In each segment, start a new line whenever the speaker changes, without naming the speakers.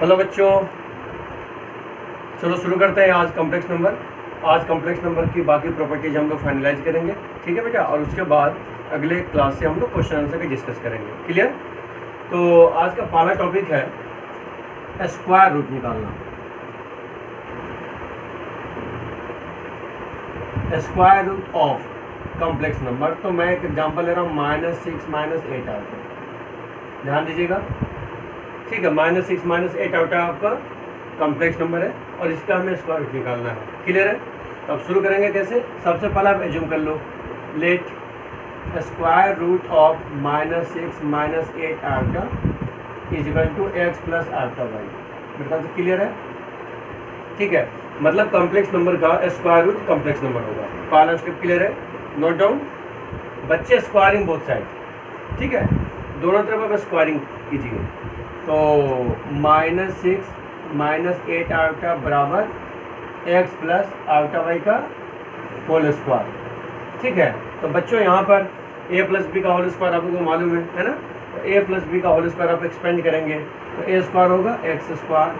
Hello बच्चों, चलो शुरू करते हैं आज कॉम्प्लेक्स नंबर। आज कॉम्प्लेक्स नंबर की बाकी प्रॉपर्टीज हम लोग फाइनलाइज करेंगे, ठीक है बेटा। और उसके बाद अगले क्लास से हम लोग क्वेश्चन आंसर भी डिस्कस करेंगे। क्लियर? तो आज का पहला टॉपिक है स्क्वायर रूट निकालना। Square root of complex number. तो मैं एक एग्जांपल ले रहा हूँ -6 -8 आउट। ध्यान दीजिएगा, ठीक है। -6 -8 आउट आपका कॉम्प्लेक्स नंबर है और इसका हमें स्क्वायर रूट निकालना है। क्लियर है? तो अब शुरू करेंगे कैसे। सबसे पहला आप एज्यूम कर लो, let square root of -6 -8 iota is equal to x plus iota y. मेरे ख्याल से क्लियर है, ठीक है। मतलब कॉम्प्लेक्स नंबर का स्क्वायर रूट कॉम्प्लेक्स नंबर होगा। पहला स्टेप क्लियर है, नोट डाउन। बच्चे स्क्वायरिंग बोथ साइड, ठीक है, दोनों तरफ आप स्क्वायरिंग कीजिए। तो -6 -8 आउटा बराबर x प्लस आउटा वाई का होल स्क्वायर, ठीक है। तो बच्चों यहाँ पर a प्लस बी का होल स्क्वायर आपको मालूम है ना। तो a प्लस बी का होल स्क्वायर आप एक्सपेंड करेंगे तो a स्क्वायर होगा x square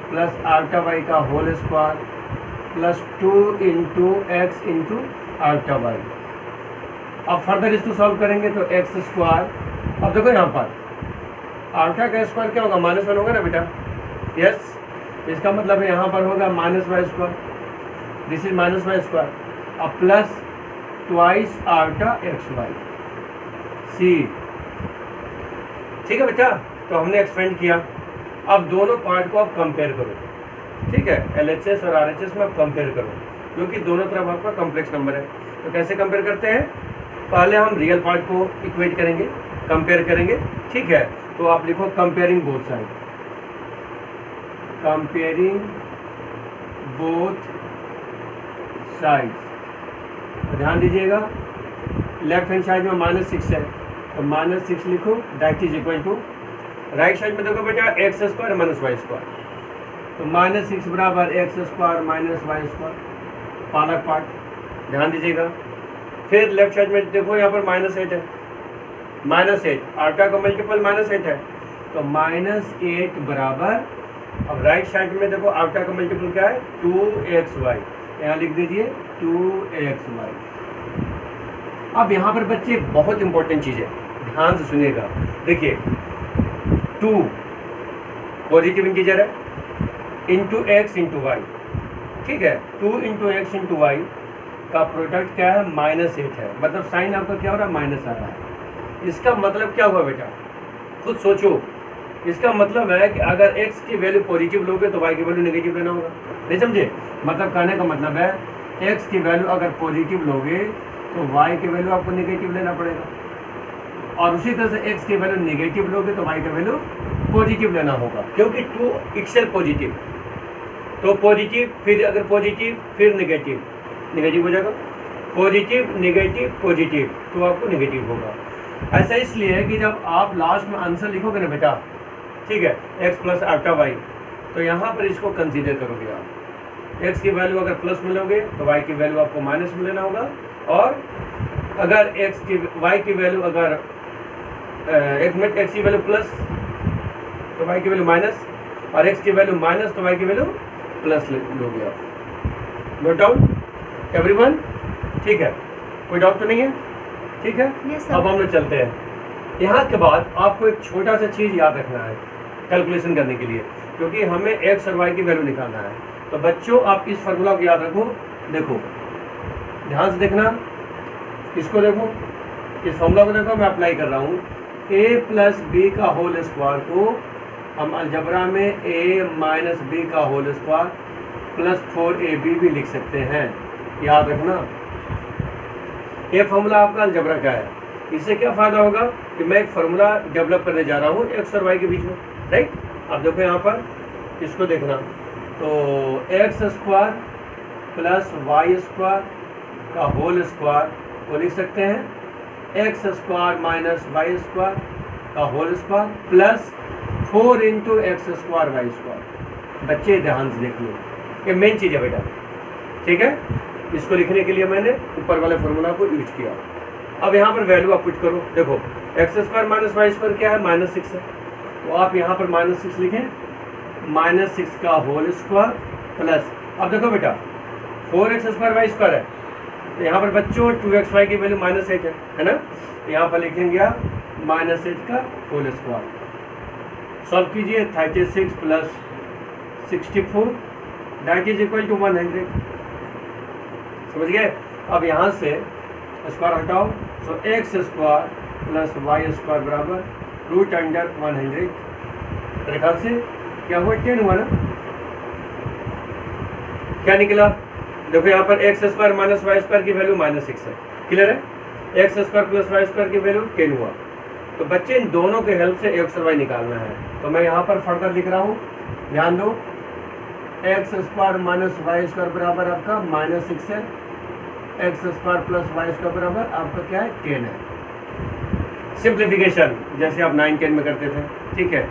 plus iota y का whole square plus 2 into x into iota y. अब फर्दर इसको सॉल्व करेंगे तो x स्क्वायर। अब देखो यहाँ पर आउटा का स्क्वायर क्या होगा, -1 होगा ना बेटा। यस, इसका मतलब है यहाँ पर होगा -y square, this is -y square. अब plus twice iota x y सी, ठीक है बेटा। तो हमने एक्सपेंड किया। अब दोनों पार्ट को आप कंपेयर करो, ठीक है। LHS और RHS में आप कंपेयर करो, क्योंकि दोनों तरफ आपका कॉम्प्लेक्स नंबर है। तो कैसे कंपेयर करते हैं, पहले हम रियल पार्ट को इक्वेट करेंगे, कंपेयर करेंगे, ठीक है। तो आप लिखो comparing both side, comparing both sides. ध्यान दीजिएगा, लेफ्ट हैंड साइड में -6 है तो -6 लिखो, that is equal to right side में देखो बेटा x स्क्वायर -y स्क्वायर। तो -6 बराबर x स्क्वायर -y स्क्वायर, पहला पार्ट, ध्यान दीजिएगा। फिर लेफ्ट साइड में देखो यहाँ पर -8 है, -8 आउटा का मल्टीपल -8 है तो -8 बराबर। अब राइट साइड में देखो आउटा का मल्टीपल क्या है, 2xy, यहाँ लिख दीजिए 2xy। अब यहाँ पर बच्चे बहुत इंपॉर्टेंट चीज़ है, ध्यान से सुनिएगा। देखिए 2 पॉजिटिव इंटीजर है, इंटू एक्स इंटू वाई, ठीक है। 2 इंटू एक्स इंटू वाई का प्रोडक्ट क्या है, -8 है। मतलब साइन आपका क्या हो रहा है, माइनस आ रहा है। इसका मतलब क्या हुआ बेटा, खुद सोचो। इसका मतलब है कि अगर x की वैल्यू पॉजिटिव लोगे तो y की वैल्यू नेगेटिव लेना होगा, नहीं समझे। मतलब कहने का मतलब है x की वैल्यू अगर पॉजिटिव लोगे तो y की वैल्यू आपको नेगेटिव लेना पड़ेगा, और उसी तरह से x की वैल्यू नेगेटिव लोगे तो y का वैल्यू पॉजिटिव लेना होगा, क्योंकि 2 इक्सेल पॉजिटिव। तो पॉजिटिव, फिर अगर पॉजिटिव फिर नेगेटिव, नेगेटिव हो जाएगा, पॉजिटिव नेगेटिव पॉजिटिव, तो आपको नेगेटिव होगा। ऐसा इसलिए है कि जब आप लास्ट में आंसर लिखोगे ना बेटा, ठीक है, x प्लस आउटा वाई, तो यहाँ पर इसको कंसीडर करोगे आप। x की वैल्यू अगर प्लस में लोगे तो y की वैल्यू आपको माइनस में लेना होगा, और अगर y की वैल्यू अगर x की वैल्यू प्लस तो y की वैल्यू माइनस, और x की वैल्यू माइनस तो y की वैल्यू प्लस लोगे आप। नोट डाउन एवरीवन, ठीक है, कोई डाउट तो नहीं है, ठीक है। अब हम लोग चलते हैं। यहाँ के बाद आपको एक छोटा सा चीज़ याद रखना है कैलकुलेशन करने के लिए, क्योंकि हमें x और y की वैल्यू निकालना है। तो बच्चों आप इस फार्मूला को याद रखो, देखो ध्यान से देखना, इसको देखो, इस फार्मूला को देखो, मैं अप्लाई कर रहा हूँ। a प्लस बी का होल स्क्वायर को हम अलजबरा में a माइनस बी का होल स्क्वायर प्लस 4ab भी लिख सकते हैं, याद रखना। ये फार्मूला आपका अलजबरा का है। इससे क्या फ़ायदा होगा कि मैं एक फार्मूला डेवलप करने जा रहा हूँ x और y के बीच में, राइट। अब देखो यहाँ पर इसको देखना, तो x square plus y square का होल स्क्वायर को लिख सकते हैं x square minus y square का whole square plus 4 into x square y square. बच्चे ध्यान से देख लो, ये मेन चीज़ है बेटा, ठीक है। इसको लिखने के लिए मैंने ऊपर वाले फार्मूला को यूज किया। अब यहाँ पर वैल्यू आप पुट करो, देखो x square minus y square क्या है, -6 है। तो आप यहाँ पर -6 लिखें, -6 का होल स्क्वायर प्लस, अब देखो बेटा 4x² y स्क्वायर है, तो यहाँ पर बच्चों 2xy की वैल्यू -8 है ना, तो यहाँ पर लिखेंगे आप -8 का होल स्क्वायर। सॉल्व कीजिए 36 plus 64 that is equal to 100। समझ गए? अब यहाँ से स्क्वायर हटाओ, सो x² प्लस y² बराबर √100। मेरे ख्याल से क्या हुआ, 10 हुआ ना, क्या निकला? देखो यहाँ पर x² माइनस y² की वैल्यू -6 है, क्लियर है? x² प्लस y² की वैल्यू 10 हुआ। तो बच्चे इन दोनों के हेल्प से x और y निकालना है, तो मैं यहाँ पर फर्दर लिख रहा हूँ, ध्यान दो, x² माइनस y² बराबर आपका -6 है, x² प्लस y² बराबर आपका क्या है, 10 है। सिंप्लीफिकेशन जैसे आप 9, 10 में करते थे, ठीक है?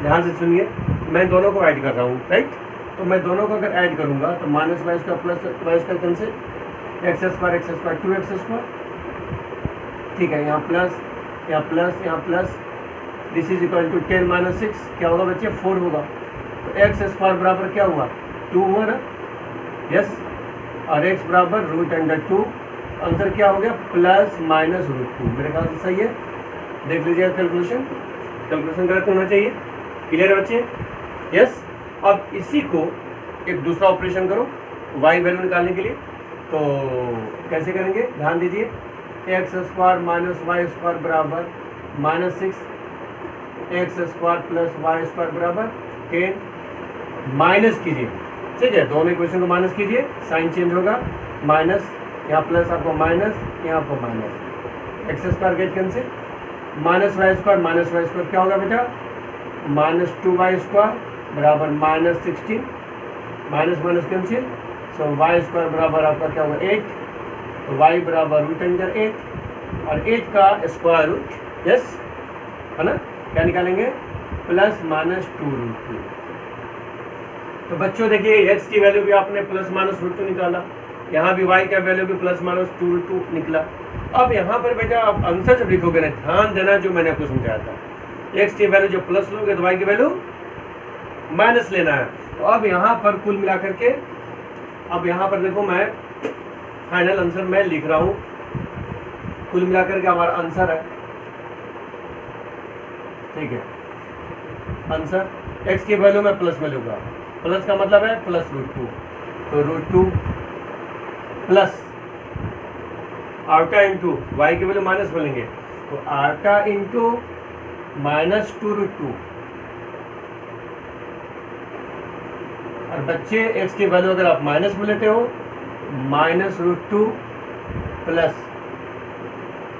ध्यान से सुनिए, मैं दोनों को ऐड कर रहा हूँ, राइट? तो मैं दोनों को अगर ऐड करूँगा तो -y² plus y² cancel, x² 2x², ठीक है? यहाँ प्लस, यहाँ प्लस, यहाँ plus, this is equal to 10 - 6 क्या होगा बच्चे, 4 होगा। तो x² बराबर क्या हुआ, 2 हुआ ना, यस, और x बराबर √2, आंसर क्या हो गया, प्लस माइनस √2। मेरे ख्याल से सही है, देख लीजिएगा कैलकुलेशन करेक्ट होना चाहिए, क्लियर है बच्चे? यस। अब इसी को एक दूसरा ऑपरेशन करो y वैल्यू निकालने के लिए, तो कैसे करेंगे, ध्यान दीजिए, x² माइनस y² बराबर -6, x² प्लस y² बराबर 10, माइनस कीजिए, ठीक है? दोनों इक्वेशन को माइनस कीजिए, साइन चेंज होगा, माइनस, यहाँ प्लस आपको माइनस, यहाँ आपको minus, x² get cancel, -y² minus y² क्या होगा बेटा, -2y² बराबर -16, माइनस माइनस कैंसिल, सो y² बराबर आपका क्या होगा, 8, तो y बराबर √8, और 8 का स्क्वायर रूट, यस, है ना, क्या निकालेंगे, प्लस माइनस 2√2। तो बच्चों देखिए x की वैल्यू भी आपने प्लस माइनस √2 निकाला, यहाँ भी y का वैल्यू भी प्लस माइनस 2√2 निकला। अब यहाँ पर बेटा आप आंसर जब लिखोगे ना, ध्यान देना जो मैंने आपको समझाया था, x की वैल्यू जो प्लस लोगे तो y की वैल्यू माइनस लेना है। तो अब यहाँ पर कुल मिलाकर के, अब यहाँ पर देखो मैं फाइनल आंसर मैं लिख रहा हूँ, कुल मिलाकर के हमारा आंसर है, ठीक है? आंसर x की वैल्यू मैं प्लस में लूँगा, प्लस का मतलब है प्लस √2, तो √2 प्लस आउटा इंटू y की वैल्यू माइनस में लेंगे, तो आउटा इंटू -2√2, और बच्चे x की वैल्यू अगर आप माइनस में लेते हो, -√2 प्लस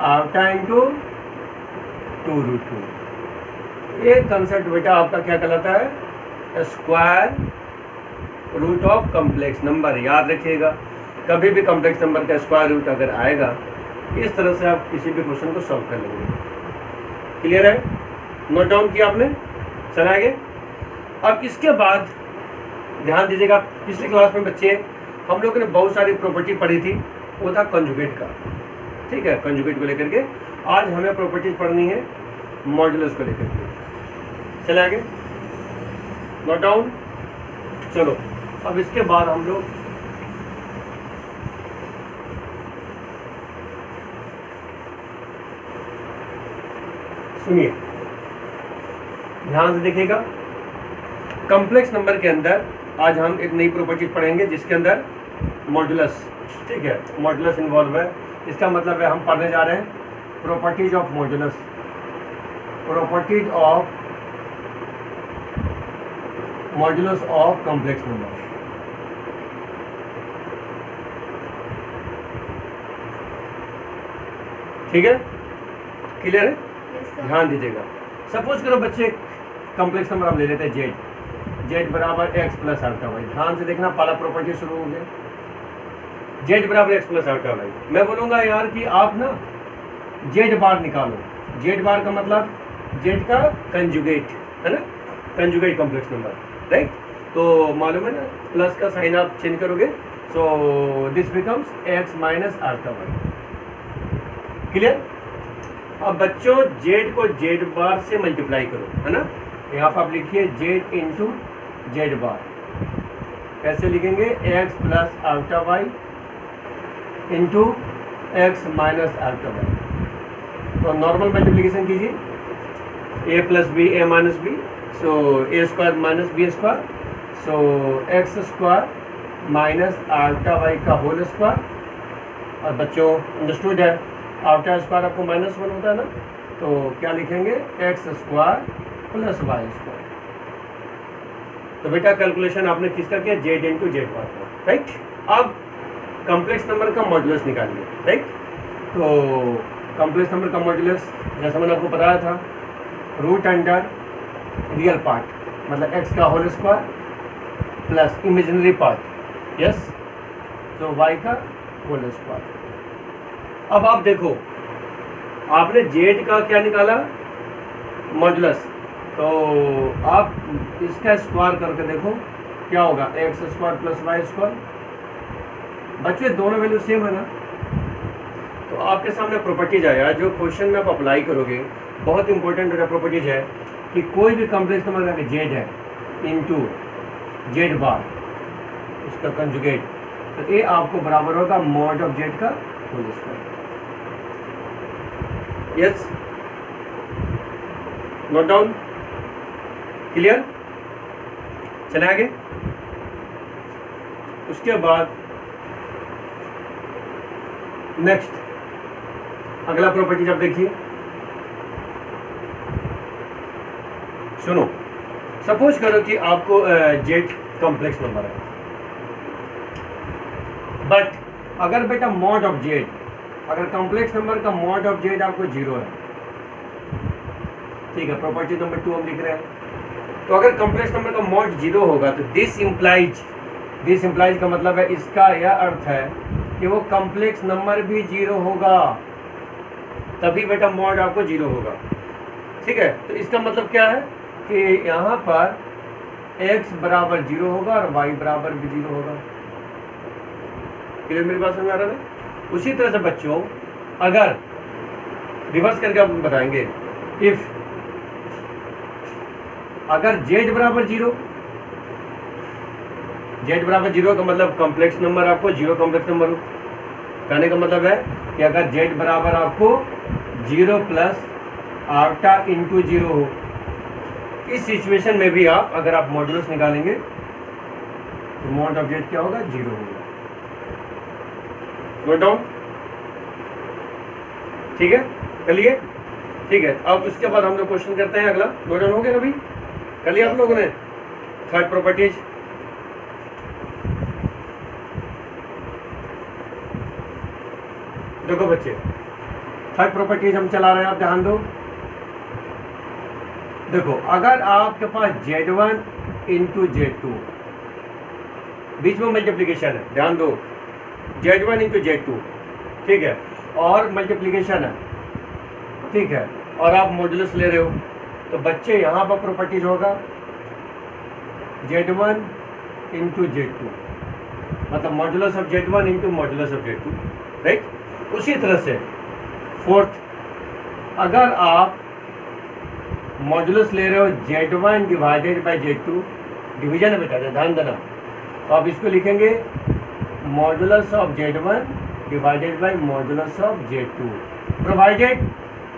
आउटा इंटू 2√2। ये कंसेप्ट बेटा आपका क्या कहलाता है, square root of complex number. याद रखिएगा, कभी भी कॉम्प्लेक्स नंबर का स्क्वायर रूट अगर आएगा, इस तरह से आप किसी भी क्वेश्चन को सॉल्व कर लेंगे। क्लियर है? नोट डाउन किया आपने? चला आगे। अब इसके बाद ध्यान दीजिएगा, पिछली क्लास में बच्चे हम लोगों ने बहुत सारी प्रॉपर्टी पढ़ी थी, वो था कंजुगेट का, ठीक है? कंजुगेट को लेकर के आज हमें प्रॉपर्टीज पढ़नी है मॉड्यूलस को लेकर के। चले आगे, नोट डाउन। चलो अब इसके बाद हम लोग सुनिए, ध्यान से देखिएगा, कॉम्प्लेक्स नंबर के अंदर आज हम एक नई प्रॉपर्टी पढ़ेंगे जिसके अंदर मॉड्यूलस, ठीक है, मॉड्यूलस इन्वॉल्व है। इसका मतलब है हम पढ़ने जा रहे हैं properties of modulus, properties of modulus of complex number. ठीक है, क्लियर है? ध्यान दीजिएगा। सपोज करो बच्चे कॉम्प्लेक्स नंबर हम ले लेते हैं जेड, जेड बराबर एक्स प्लस अल्फा वाई। ध्यान से देखना, पहला प्रॉपर्टी शुरू हो गया, जेड बराबर एक्स प्लस अल्फा वाई। मैं बोलूँगा यार कि आप ना जेड बार निकालो। जेड बार का मतलब जेड का कंजुगेट, है ना, कंजुगेट कॉम्प्लेक्स नंबर, राइट? तो मालूम है ना, प्लस का साइन आप चेंज करोगे, so this becomes x minus alpha y. Clear? अब बच्चों जेड को जेड बार से मल्टीप्लाई करो, है ना। यहाँ पर आप लिखिए जेड इंटू जेड बार। कैसे लिखेंगे? X plus alpha y into x minus alpha y. तो नॉर्मल मल्टीप्लिकेशन कीजिए, a plus b a minus b, so a square minus b square, so x square minus alpha y का whole square. और बच्चों understood है, alpha square आपको -1 होता है ना, तो क्या लिखेंगे? X square plus y square. तो बेटा कैलकुलेशन आपने किसका किया? जेड इंटू जेड बार का, राइट। अब कॉम्प्लेक्स नंबर का मॉड्यूलस निकालिए, राइट। तो कॉम्प्लेक्स नंबर का मॉड्यूलस जैसा मैंने आपको बताया था, रूट अंडर रियल पार्ट मतलब एक्स का whole square plus imaginary part, yes, तो वाई का होल स्क्वायर। अब आप देखो, आपने जेड का क्या निकाला? मॉड्यूलस। तो आप इसका स्क्वायर करके देखो क्या होगा? X square plus y square. बच्चे दोनों वैल्यू सेम है ना, तो आपके सामने प्रॉपर्टीज आया जो क्वेश्चन में आप अप्लाई करोगे। बहुत इंपॉर्टेंट प्रॉपर्टीज है कि कोई भी कॉम्प्लेक्स नंबर का जेड है इंटू जेड बार उसका कंजुगेट, तो ये आपको बराबर होगा मॉड ऑफ जेड का whole square. Yes, note down, clear? चले आगे। उसके बाद नेक्स्ट अगला प्रॉपर्टीज आप देखिए, सुनो। सपोज करो कि आपको जेड कॉम्प्लेक्स नंबर है, बट अगर बेटा मॉड ऑफ जेड, अगर कॉम्प्लेक्स नंबर का मॉड ऑफ जेड आपको 0 है, ठीक है, प्रॉपर्टी नंबर 2 हम लिख रहे हैं। तो अगर कॉम्प्लेक्स नंबर का मॉड 0 होगा तो दिस इम्प्लाइज का मतलब है, इसका यह अर्थ है कि वो कॉम्प्लेक्स नंबर भी 0 होगा, तभी बेटा मॉड आपको 0 होगा, ठीक है। तो इसका मतलब क्या है कि यहाँ पर x बराबर 0 होगा और y बराबर भी 0 होगा। क्लियर मेरी बात समझ आ रहा है? उसी तरह से बच्चों अगर रिवर्स करके आप बताएंगे, इफ अगर z बराबर 0, z बराबर 0 का मतलब कॉम्प्लेक्स नंबर आपको 0 कॉम्प्लेक्स नंबर हो। कहने का मतलब है कि अगर z बराबर आपको 0 प्लस आल्फा इंटू 0 हो, इस सिचुएशन में भी आप अगर आप मॉड्यूलस निकालेंगे तो मॉड ऑफ जेड क्या होगा? 0 होगा। नोट डाउन, ठीक है, कर लिए? ठीक है। अब उसके बाद हम लोग क्वेश्चन करते हैं अगला। नोट डाउन हो गया अभी? कर लिया आप लोगों ने? थर्ड प्रॉपर्टीज, देखो बच्चे, थर्ड प्रॉपर्टीज हम चला रहे हैं, आप ध्यान दो। देखो, अगर आपके पास Z1 इंटू Z2, बीच में मल्टीप्लीकेशन है, ध्यान दो, Z1 इंटू Z2, ठीक है, और मल्टीप्लीकेशन है, ठीक है, और आप मॉड्यूलस ले रहे हो, तो बच्चे यहाँ पर प्रॉपर्टीज होगा Z1 इंटू Z2, मतलब modulus of Z1 into modulus of Z2, right. उसी तरह से फोर्थ, अगर आप मॉड्यूलस ले रहे हो Z1 divided by Z2, division है बेटा, ध्यान देना, तो आप इसको लिखेंगे modulus of Z1 divided by modulus of Z2, provided,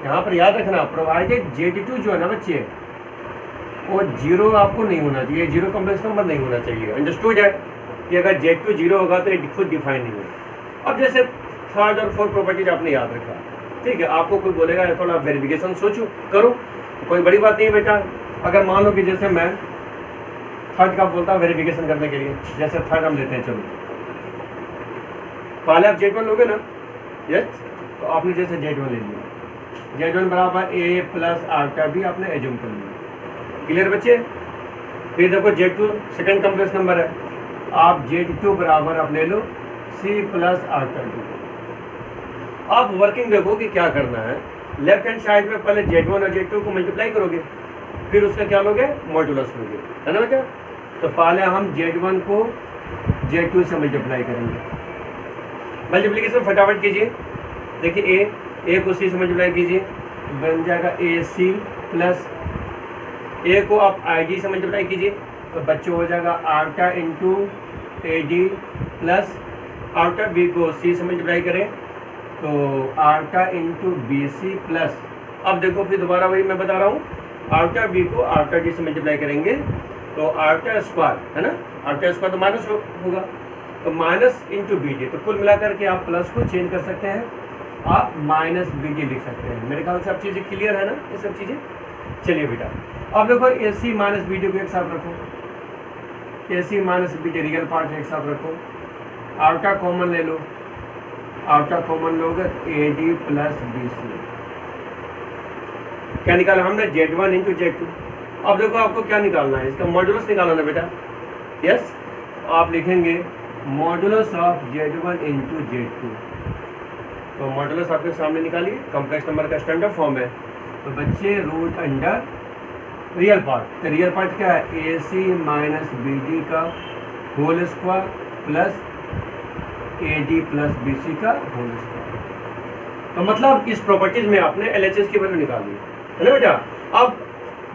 यहाँ पर याद रखना, प्रोवाइडेड Z2 जो है ना बच्चे, वो 0 आपको नहीं होना चाहिए, 0 कॉम्प्लेक्स नंबर नहीं होना चाहिए। अंडरस्टूड है कि अगर Z2 0 होगा तो ये खुद डिफाइन नहीं होगा। अब जैसे थर्ड और फोर्थ प्रॉपर्टीज आपने याद रखा, ठीक है, आपको कोई बोलेगा थोड़ा वेरिफिकेशन सोचो करो, कोई बड़ी बात नहीं है बेटा। अगर मान लो कि जैसे मैं थर्ड का बोलता हूँ वेरिफिकेशन करने के लिए, जैसे थर्ड हम लेते हैं, चलो पहले आप Z1 लोगे ना, यस, तो आपने जैसे Z1 ले लिया, Z1 बराबर a प्लस आल्फा भी आपने एज्यूम कर लिया। क्लियर बच्चे? फिर देखो Z2 सेकंड कॉम्प्लेक्स नंबर है, आप Z2 बराबर आप ले लो c प्लस आल्फा 2। आप वर्किंग देखो कि क्या करना है, लेफ्ट हैंड साइड में पहले Z1 और Z2 को मल्टीप्लाई करोगे, फिर उसका क्या लोगे? मॉड्यूलस लोगे, है ना बेटा। तो पहले हम Z1 को Z2 से मल्टीप्लाई करेंगे, मल्टीप्लिकेशन फटाफट कीजिए। देखिए a को c से मल्टीप्लाई कीजिए, बन जाएगा AC प्लस a को आप IG से मल्टीप्लाई कीजिए, तो बच्चों हो जाएगा आर्टा इंटू ए डी प्लस आर्टा बी को सी से मल्टीप्लाई करें तो आर्टा इंटू बी सी प्लस, अब देखो फिर दोबारा वही मैं बता रहा हूँ, आर्टा बी को आर्टा डी से मल्टीप्लाई करेंगे तो आर्टा स्क्वायर है ना, आर्टा स्क्वायर तो माइनस होगा तो माइनस इंटू बी डी, तो कुल मिलाकर के आप प्लस को चेंज कर सकते हैं, आप माइनस बी डी लिख सकते हैं। मेरे ख्याल से सब चीज़ें क्लियर है ना ये सब चीज़ें। चलिए बेटा अब देखो a c minus b d को एक साथ रखो, a c minus b d real part एक साथ रखो, आर्टा कॉमन ले लो, आर्टा कॉमन लोगे a D plus b c, क्या निकाला हमने Z1 इंटू Z2। अब देखो आपको क्या निकालना है, इसका मॉडुलस निकालना है बेटा। यस, आप लिखेंगे modulus of Z1 into Z2, तो मॉडुलस आपके सामने निकालिए, कॉम्प्लेक्स नंबर का स्टैंडर्ड फॉर्म है। तो बच्चे रूट अंडर रियल पार्ट, तो रियल पार्ट क्या है a c minus b d का whole square plus a D plus b c का होल स्क्वायर। तो मतलब इस प्रॉपर्टीज में आपने एल एच एस की वैल्यू निकाली है ना बेटा। अब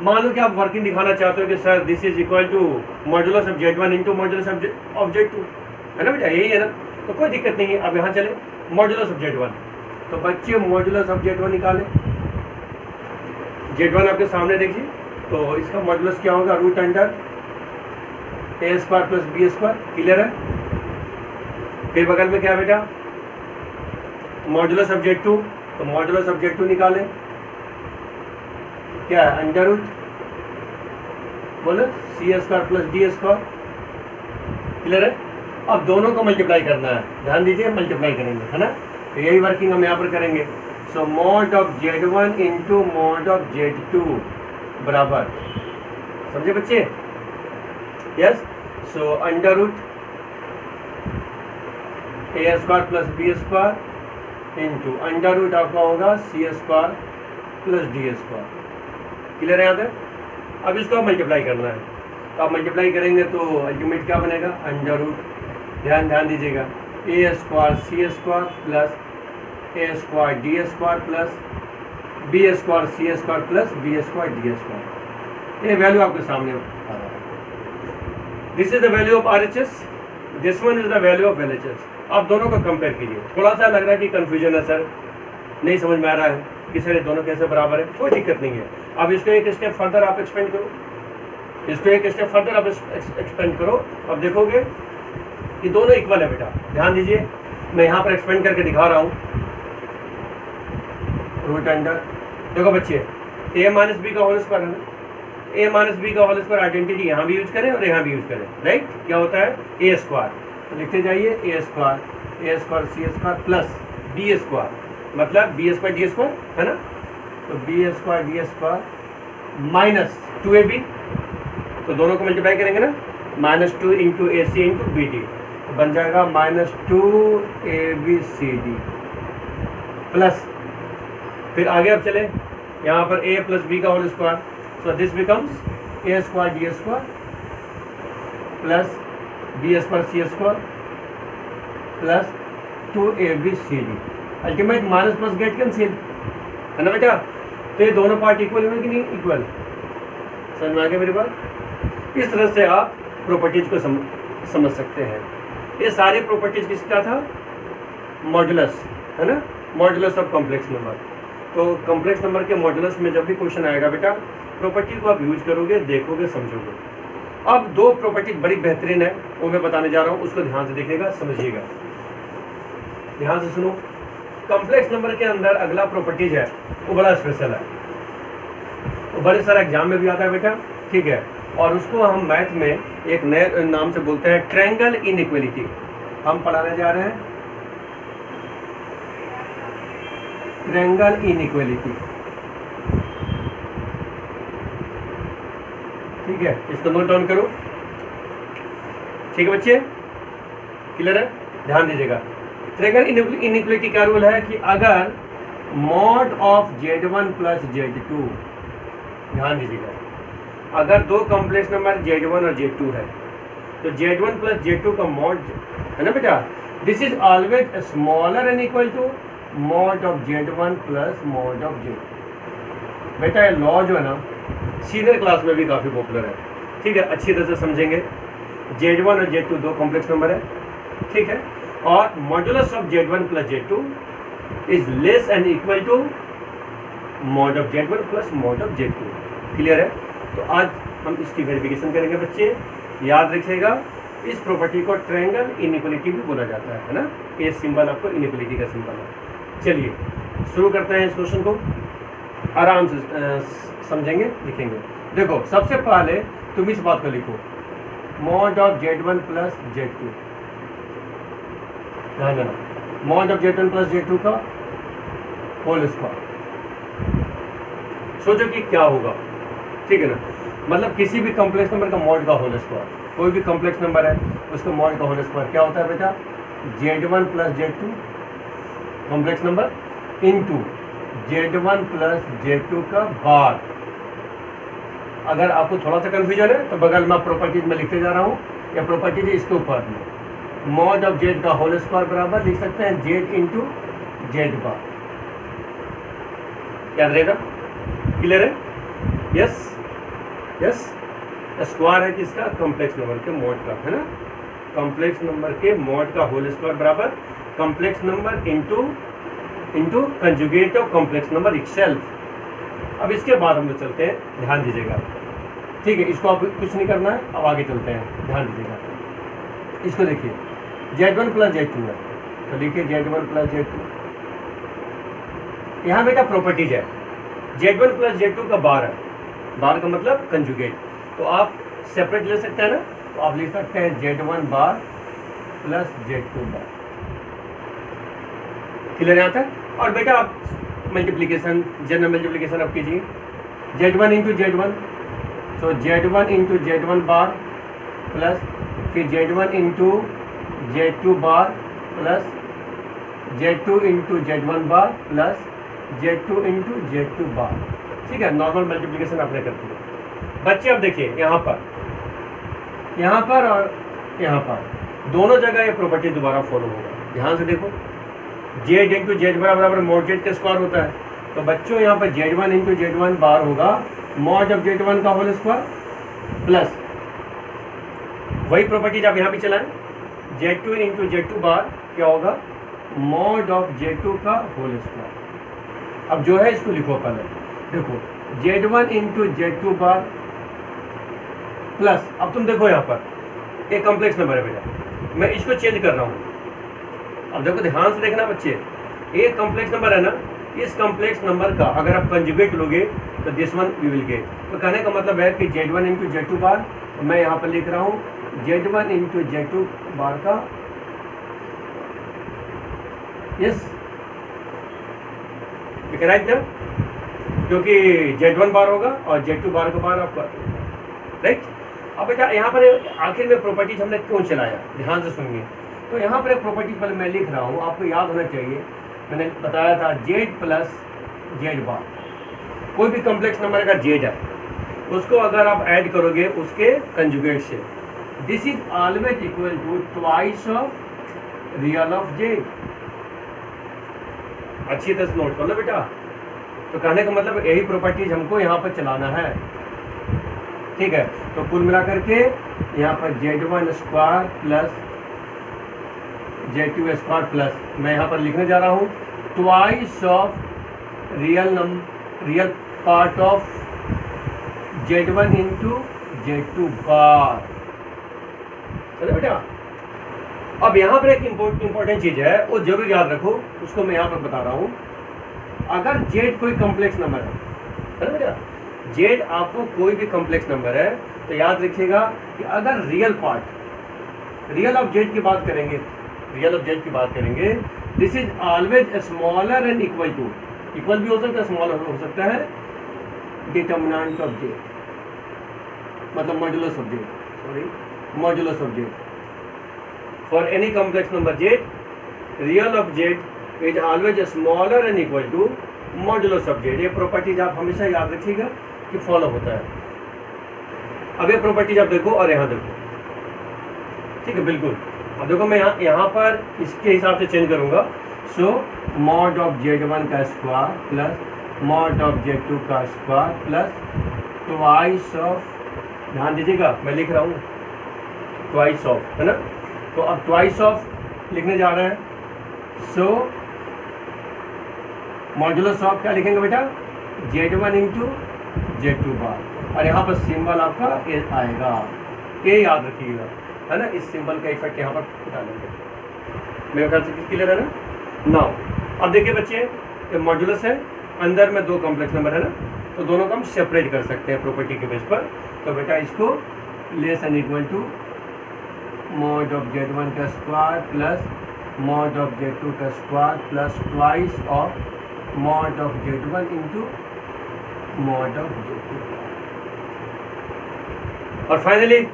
मान लो कि आप वर्किंग दिखाना चाहते हो कि sir this is equal to modulus of Z1 into modulus of Z2, है ना बेटा, यही है ना, तो कोई दिक्कत नहीं है। अब यहाँ चले मॉडुलस ऑफ Z1, तो बच्चे मॉडुलस ऑफ Z1 निकालें, Z1 आपके सामने देखिए, तो इसका मॉडुलस क्या होगा root under a square plus b square, clear है। फिर बगल में क्या है बेटा मॉडुलस ऑफ Z2, तो मॉडुलस ऑफ Z2 निकालें, क्या है अंडर रूट बोलो c square plus d square, clear है। अब दोनों को मल्टीप्लाई करना है, ध्यान दीजिए मल्टीप्लाई करेंगे है ना, तो यही वर्किंग हम यहाँ पर करेंगे। So mod of Z1 into mod of Z2 बराबर, समझे बच्चे, yes. So under root a square plus b square into under root आपका होगा c square plus d square, clear है यहाँ तक। अब इसको मल्टीप्लाई करना है, तो आप मल्टीप्लाई करेंगे तो अल्टीमेट क्या बनेगा अंडर रूट, ध्यान दीजिएगा, a square c square plus a square d square plus b square c square plus b square d square. ये वैल्यू आपके सामने आ रहा है। This is the value of RHS, this one is the value of LHS। आप दोनों को compare कीजिए, थोड़ा सा लग रहा है कि कंफ्यूजन है सर, नहीं समझ में आ रहा है कि सर ये दोनों कैसे बराबर है, कोई दिक्कत नहीं है। अब इसको एक स्टेप फर्दर आप एक्सपेंड करो, इसको एक स्टेप फर्दर आप एक्सपेंड करो, अब देखोगे कि दोनों इक्वल है बेटा। ध्यान दीजिए मैं यहाँ पर एक्सपेंड करके दिखा रहा हूँ, रूट अंडर, देखो बच्चे ए माइनस बी का होल स्क्वायर है ना, ए माइनस बी का होल स्क्वायर आइडेंटिटी यहाँ भी यूज करें और यहाँ भी यूज करें, राइट। क्या होता है ए स्क्वायर, तो लिखते जाइए a square c square plus d square, मतलब बी स्क्वायर डी स्क्वायर है ना, तो b square d square minus 2ab, तो दोनों को मल्टीप्लाई करेंगे ना, -2 into a c into b d, तो बन जाएगा -2abcd प्लस, फिर आगे अब चले यहाँ पर a प्लस बी का whole square, so this becomes a square d square plus b square c square plus 2abcd, ultimate minus plus get cancel, है ना बेटा। तो ये दोनों पार्ट इक्वल हुए कि नहीं इक्वल, समझ में आ गया मेरी बात। इस तरह से आप प्रॉपर्टीज को समझ सकते हैं। ये सारी प्रॉपर्टीज किसका था मॉडुलस, है ना, मॉडुलस ऑफ कॉम्प्लेक्स नंबर। तो कॉम्प्लेक्स नंबर के मॉडुलस में जब भी क्वेश्चन आएगा बेटा, प्रॉपर्टी को आप यूज करोगे, देखोगे, समझोगे। अब दो प्रॉपर्टी बड़ी बेहतरीन है, वो मैं बताने जा रहा हूँ, उसको ध्यान से देखिएगा, समझिएगा, ध्यान से सुनो। कॉम्प्लेक्स नंबर के अंदर अगला प्रॉपर्टीज है वो बड़ा स्पेशल है, वो बड़े सारे एग्जाम में भी आता है बेटा, ठीक है। और उसको हम मैथ में एक नए नाम से बोलते हैं ट्रायंगल इनइक्वालिटी। हम पढ़ाने जा रहे हैं ट्रायंगल इनइक्वालिटी, ठीक है, इसको नोट डाउन करो, ठीक है बच्चे, क्लियर है, ध्यान दीजिएगा। ट्रायंगल इनइक्वालिटी का रूल है कि अगर mod of Z1 plus Z2, ध्यान दीजिएगा, अगर दो कॉम्प्लेक्स नंबर Z1 और Z2 है तो Z1 प्लस Z2 का मॉड है ना बेटा, this is always smaller and equal to mod of Z1 plus mod of Z2। बेटा ये लॉ जो है ना सीनियर क्लास में भी काफ़ी पॉपुलर है, ठीक है, अच्छी तरह से समझेंगे। Z1 और Z2 दो कॉम्प्लेक्स नंबर है, ठीक है, और modulus of Z1 plus Z2 is less and equal to mod of Z1 plus mod of Z2। Clear है? तो आज हम इसकी वेरिफिकेशन करेंगे बच्चे। याद रखिएगा, इस प्रॉपर्टी को ट्रायंगल इनइक्वालिटी भी बोला जाता है ना। ये सिंबल आपको इनइक्वालिटी का सिंबल है। चलिए शुरू करते हैं इस क्वेश्चन को, आराम से समझेंगे, लिखेंगे। देखो सबसे पहले तुम इस बात को लिखो, mod of Z1 plus Z2, ध्यान देना, mod of Z1 plus Z2 का होल स्क्वायर। सोचो कि क्या होगा, ठीक है ना, मतलब किसी भी कॉम्प्लेक्स नंबर का मॉड का होल स्क्वायर, कोई भी कॉम्प्लेक्स नंबर है उसका मॉड का होल स्क्वायर क्या होता है बेटा, Z1 plus Z2 complex number into Z1 plus Z2 का बार। अगर आपको थोड़ा सा कंफ्यूजन है तो बगल में प्रॉपर्टीज में लिखते जा रहा हूँ, या प्रॉपर्टीज इसके ऊपर मॉड ऑफ Z का होल स्क्वायर बराबर लिख सकते हैं Z इंटू Z बार। याद रहेगा? क्लियर है? Yes yes. स्क्वायर है किसका, कॉम्प्लेक्स नंबर के मॉड का, है ना। कॉम्प्लेक्स नंबर के मॉड का होल स्क्वायर बराबर complex number into conjugate of complex number itself. अब इसके बाद हम लोग चलते हैं, ध्यान दीजिएगा, ठीक है, इसको आप कुछ नहीं करना है, अब आगे चलते हैं, ध्यान दीजिएगा। इसको देखिए, Z1 प्लस Z2 है, तो लिखिए Z1 प्लस Z2। यहाँ बेटा प्रॉपर्टीज है, Z1 प्लस Z2 का बार है, बार का मतलब कंजुगेट, तो आप सेपरेट ले सकते हैं ना, तो आप लिख सकते हैं Z1 बार प्लस Z2 बार। क्लियर यहाँ तक? और बेटा आप मल्टीप्लिकेशन, जनरल मल्टीप्लिकेशन आप कीजिए, Z1 इंटू Z1, तो Z1 इंटू Z1 बार प्लस फिर Z1 इंटू Z2 बार प्लस Z2 इंटू Z1 बार प्लस Z2 इंटू Z2 बार। ठीक है, नॉर्मल मल्टीप्लिकेशन आपने कर दी। बच्चे अब देखिए यहाँ पर और यहाँ पर दोनों जगह ये प्रॉपर्टी दोबारा फॉलो होगा। ध्यान से देखो, Z इंटू Z बराबर मॉड Z का स्क्वायर होता है, तो बच्चों यहाँ पर Z1 इंटू Z1 बार होगा मॉड ऑफ Z1 का होल स्क्वायर प्लस वही प्रॉपर्टीज आप यहाँ भी चलाएं, Z2 इंटू Z2 बार क्या होगा, मॉड ऑफ Z2 का होल स्क्वायर। अब जो है इसको लिखो पहले, देखो Z1 इंटू Z2 बार प्लस, अब तुम देखो यहाँ पर एक कॉम्प्लेक्स नंबर है बेटा, मैं इसको चेंज कर रहा हूँ। अब देखो ध्यान से देखना बच्चे, एक कॉम्प्लेक्स नंबर है ना, इस कॉम्प्लेक्स नंबर का अगर आप कंजुगेट लोगे तो this one you will get. तो कहने का मतलब है कि Z1 इंटू Z2 बार, मैं यहाँ पर लिख रहा हूँ Z1 इंटू Z2 बार का, यस राइट ना, क्योंकि Z1 बार होगा और Z2 बार का बार आपका, राइट। अब बेटा यहाँ पर आखिर में प्रॉपर्टीज हमने क्यों चलाया, ध्यान से सुनिए। तो यहाँ पर एक प्रॉपर्टीज पहले मैं लिख रहा हूँ, आपको याद होना चाहिए, मैंने बताया था Z प्लस Z बार, कोई भी कॉम्प्लेक्स नंबर का Z है उसको अगर आप ऐड करोगे उसके कंजुगेट से, this is always equal to twice of real of Z। अच्छी तरह से नोट कर लो बेटा। तो कहने का मतलब यही प्रॉपर्टीज हमको यहाँ पर चलाना है, ठीक है। तो कुल मिलाकर के यहाँ पर Z1 square plus Z2 square plus, मैं यहाँ पर लिखने जा रहा हूँ twice of real part of Z1 into Z2 बार। चलो बेटा, अब यहाँ पर एक इम्पोर्टेंट चीज़ है, वो जरूर याद रखो, उसको मैं यहाँ पर बता रहा हूँ। अगर Z कोई कॉम्प्लेक्स नंबर है ना बेटा, Z आपको कोई भी कॉम्प्लेक्स नंबर है, तो याद रखिएगा कि अगर रियल ऑफ Z की बात करेंगे, this is always smaller and equal to, equal भी हो सकता है, स्मॉलर हो सकता है, डिटर्मिनेंट ऑफ Z, मतलब modulus of Z for any complex number Z, real of Z is always smaller and equal to modulus of Z। ये properties आप हमेशा याद रखिएगा कि फॉलो होता है। अब ये प्रॉपर्टीज आप देखो और यहाँ देखो, ठीक है, बिल्कुल। अब देखो मैं यहाँ पर इसके हिसाब से चेंज करूँगा, सो मॉड ऑफ Z1 का square plus mod of Z2 का स्क्वायर प्लस ट्वाइस ऑफ ध्यान दीजिएगा, मैं लिख रहा हूँ ट्वाइस ऑफ, है ना। तो अब ट्वाइस ऑफ लिखने जा रहे हैं, सो मॉड्यूलस ऑफ क्या लिखेंगे बेटा, Z1 इंटू Z2 बार, और यहाँ पर सिंबल आपका ए आएगा, ये याद रखिएगा, है ना। इस सिंबल का इफेक्ट यहाँ पर डालेंगे। मेरे ख्याल से क्लियर है ना। नाउ अब देखिए बच्चे, ये मॉड्यूलस है, अंदर में दो कॉम्प्लेक्स नंबर है ना, तो दोनों को हम सेपरेट कर सकते हैं प्रॉपर्टी के बेस पर। तो बेटा इसको less and equal to mod of Z1 का square plus mod of Z2 का square plus twice of mod of Z1 into mod of Z2, और फाइनली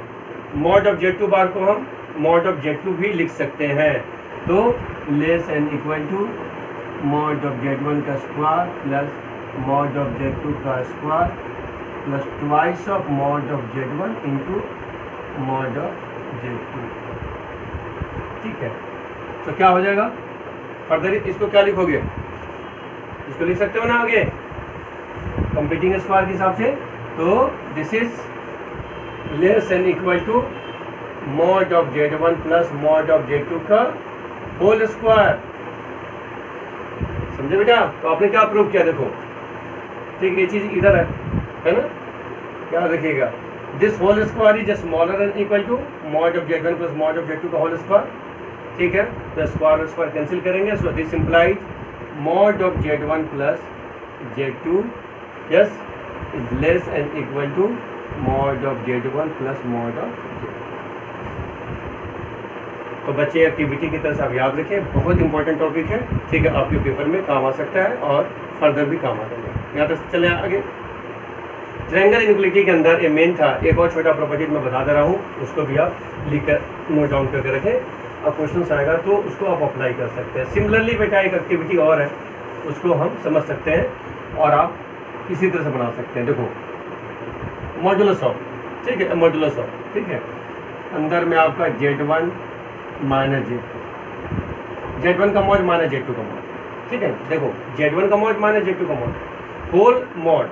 मॉड ऑफ Z2 बार को हम मॉड ऑफ Z2 भी लिख सकते हैं। तो less and equal to mod of Z1 का square plus mod of Z2 का square plus twice of mod of Z1 into mod of Z2, ठीक है। तो क्या हो जाएगा फर्दर, इसको क्या लिखोगे, इसको लिख सकते हो ना आगे कंप्लीटिंग स्क्वायर के हिसाब से। तो this is less and equal to mod of Z1 plus mod of Z2 का होल स्क्वायर, समझे बेटा। तो आपने क्या प्रूव किया, देखो ठीक, ये चीज इधर है ना, क्या रखिएगा, this whole square is smaller and equal to mod of Z1 plus mod of Z2 का होल स्क्वायर, ठीक है। तो स्क्वायर स्क्वायर कैंसिल करेंगे, so this implies mod of Z1 plus Z2 yes is less and equal to mod of Z1 plus mod of Z2। तो बच्चे activity की तरह से आप याद रखें, बहुत इंपॉर्टेंट टॉपिक है, ठीक है, आपके पेपर में काम आ सकता है और फर्दर भी काम आ जाएगा। यहाँ तक चले आगे। ट्रायंगल इनइक्वालिटी के अंदर ये मेन था, एक और छोटा प्रॉपर्टी मैं बता दे रहा हूँ, उसको भी आप लिख कर नोट डाउन करके रखें, अब क्वेश्चन आएगा तो उसको आप अप्लाई कर सकते हैं। सिमिलरली बेटा एक एक्टिविटी और है, उसको हम समझ सकते हैं और आप इसी तरह से बना सकते हैं। देखो मॉड्यूलस ऑफ, ठीक है, मॉड्यूलस ऑफ, ठीक है, अंदर में आपका Z1 माइनस Z1 का मॉड माइनस Z2 का मॉड, ठीक है। देखो Z1 का मॉड माइनस Z2 का मॉड होल मॉड,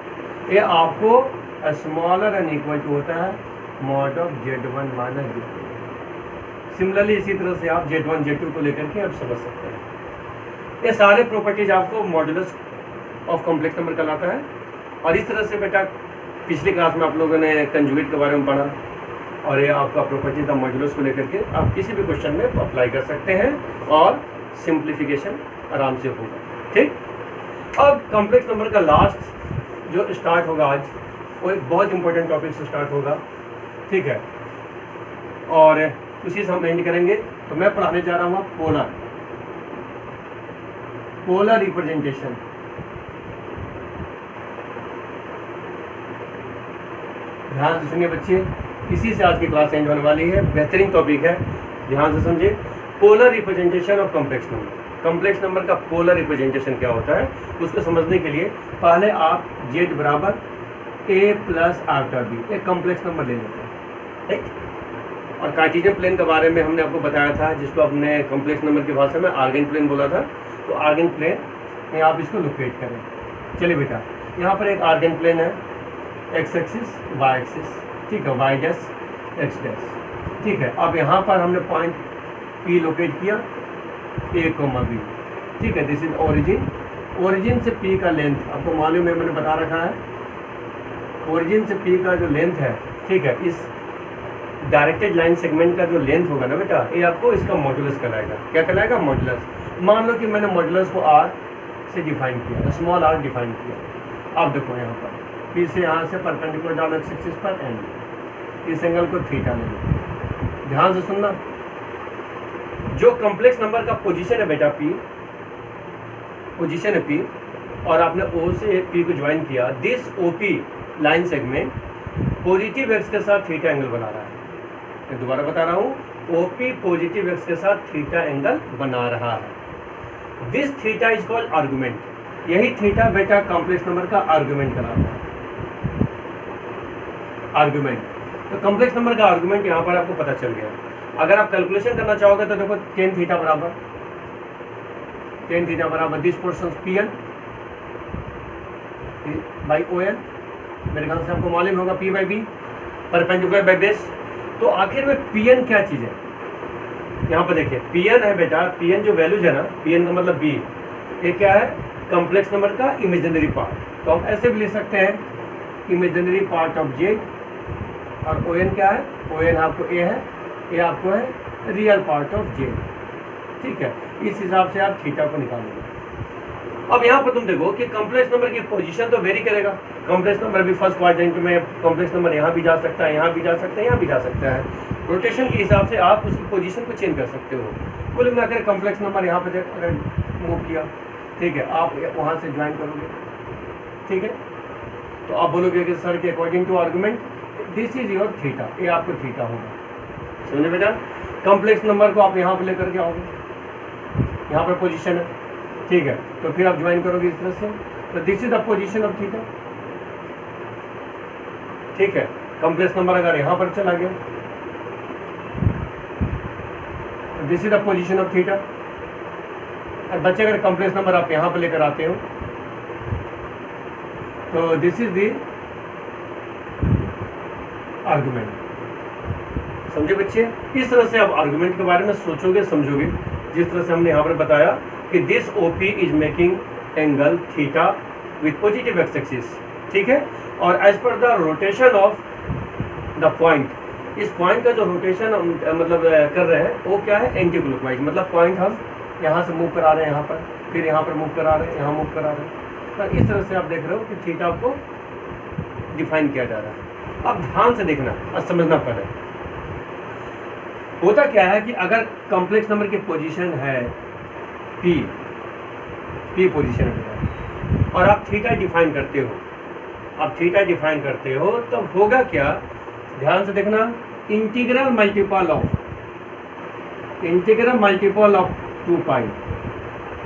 ये आपको स्मॉलर एंड इक्वल टू होता है mod of Z1 minus Z2। Similarly इसी तरह से आप Z1 Z2 को लेकर के आप समझ सकते हैं। ये सारे प्रॉपर्टीज आपको मॉड्यूलस ऑफ कॉम्प्लेक्स नंबर कहलाता है। और इस तरह से बेटा पिछली क्लास में आप लोगों ने कंजुगेट के बारे में पढ़ा, और ये आपका प्रॉपर्टीज ऑफ मॉड्यूलस को लेकर के आप किसी भी क्वेश्चन में अप्लाई कर सकते हैं और सिंप्लीफिकेशन आराम से होगा, ठीक। अब कॉम्प्लेक्स नंबर का लास्ट जो स्टार्ट होगा आज, वो एक बहुत इंपॉर्टेंट टॉपिक से स्टार्ट होगा, ठीक है, और उसी से हम एंड करेंगे। तो मैं पढ़ाने जा रहा हूँ पोलर, पोलर रिप्रेजेंटेशन। ध्यान से सुनिए बच्चे, इसी से आज की क्लास एंड होने वाली है, बेहतरीन टॉपिक है, ध्यान से समझिए। Polar representation of complex number, complex number का पोलर रिप्रेजेंटेशन क्या होता है, उसको समझने के लिए पहले आप Z बराबर A प्लस आर्टा बी एक कॉम्प्लेक्स नंबर ले लेते हैं, ठीक। और कार्टेशियन प्लेन के बारे में हमने आपको बताया था, जिसको अपने कॉम्प्लेक्स नंबर की भाषा में आर्गन प्लेन बोला था। तो आर्गन प्लेन में आप इसको लोकेट करें। चलिए बेटा, यहाँ पर एक आर्गन प्लेन है, एक्स एक्सिस वाई एक्सिस, ठीक है, वाई डैश एक्स डैश, ठीक है। अब यहाँ पर हमने पॉइंट P लोकेट किया, A, B, ठीक है, दिस इज ओरिजिन। ओरिजिन से P का लेंथ आपको मालूम है, मैंने बता रखा है, ओरिजिन से P का जो लेंथ है, ठीक है, इस डायरेक्टेड लाइन सेगमेंट का जो लेंथ होगा ना बेटा, ये आपको इसका मॉड्यूलस कहलाएगा। क्या कहलाएगा? मॉड्यूलस। मान लो कि मैंने मॉड्यूलस को R से डिफाइन किया, स्मॉल r डिफाइन किया। अब देखो यहाँ पर P से यहाँ से परपेंडिकुलर डालो एक्स एक्सिस पर एंड इस एंगल को थीटा ले लो। ध्यान से सुनना, जो कॉम्प्लेक्स नंबर का पोजीशन है बेटा P, पोजीशन है P, और आपने O से P को ज्वाइन किया, this OP line segment positive x के साथ थीटा एंगल बना रहा है। मैं दोबारा बता रहा हूँ, OP पॉजिटिव एक्स के साथ थीटा एंगल बना रहा है। This theta is called argument. यही थीटा बेटा कॉम्प्लेक्स नंबर का आर्गुमेंट कहलाता है, आर्गुमेंट। तो कॉम्प्लेक्स नंबर का आर्गुमेंट यहाँ पर आपको पता चल गया। अगर आप कैलकुलेशन करना चाहोगे तो देखो tan थीटा बराबर this portion Pn by ON, मेरे ख्याल से आपको मालूम होगा P by B, perpendicular by base. तो आखिर में Pn क्या चीज़ है, यहाँ पर देखिए Pn है बेटा, Pn जो वैल्यूज है ना, Pn का मतलब b, ये क्या है, कॉम्प्लेक्स नंबर का इमेजिनरी पार्ट। तो हम ऐसे भी लिख सकते हैं इमेजिनरी पार्ट ऑफ z, और ON क्या है, ON आपको a है, ये आपको है रियल पार्ट ऑफ z। ठीक है, इस हिसाब से आप थीटा को निकालोगे। अब यहाँ पर तुम देखो कि कॉम्प्लेक्स नंबर की पोजीशन तो वेरी करेगा। कॉम्प्लेक्स नंबर भी फर्स्ट क्वाड्रेंट में, कॉम्प्लेक्स नंबर यहाँ भी जा सकता है, यहाँ भी जा सकता है, यहाँ भी जा सकता है। रोटेशन के हिसाब से आप उसकी पोजीशन को चेंज कर सकते हो। कुल मिलाकर कॉम्प्लेक्स नंबर यहाँ पर अगर मूव किया, ठीक है, आप वहाँ से ज्वाइन करोगे, ठीक है, तो आप बोलोगे कि सर के according to argument this is your theta, ये आपको थीटा होगा। समझे बेटा, कॉम्प्लेक्स नंबर को आप यहाँ पर लेकर के आओगे, यहाँ पर पोजीशन है, ठीक है, तो फिर आप ज्वाइन करोगे इस तरह से, तो this is the position of theta. ठीक है, कॉम्प्लेक्स नंबर अगर यहाँ पर चला गया, this is the position of theta. और बच्चे अगर कॉम्प्लेक्स नंबर आप यहाँ पर लेकर आते हो, तो दिस इज द आर्गुमेंट। समझे बच्चे, इस तरह से आप आर्गुमेंट के बारे में सोचोगे, समझोगे, जिस तरह से हमने यहाँ पर बताया कि this OP is making angle theta with positive x axis. ठीक है, और as per the rotation of the point, इस पॉइंट का जो रोटेशन मतलब कर रहे हैं वो क्या है, एंटी क्लॉकवाइज। मतलब पॉइंट हम यहाँ से मूव करा रहे हैं, यहाँ पर, फिर यहाँ पर मूव करा रहे हैं, यहाँ मूव करा रहे हैं। तो इस तरह से आप देख रहे हो कि थीटा को डिफाइन किया जा रहा है। अब ध्यान से देखना और समझना पड़े, होता क्या है कि अगर कॉम्प्लेक्स नंबर की पोजीशन है P पोजीशन है और आप थीटा डिफाइन करते हो, आप थीटा डिफाइन करते हो, तो होगा क्या, ध्यान से देखना, इंटीग्रल मल्टीपल ऑफ 2 पाई।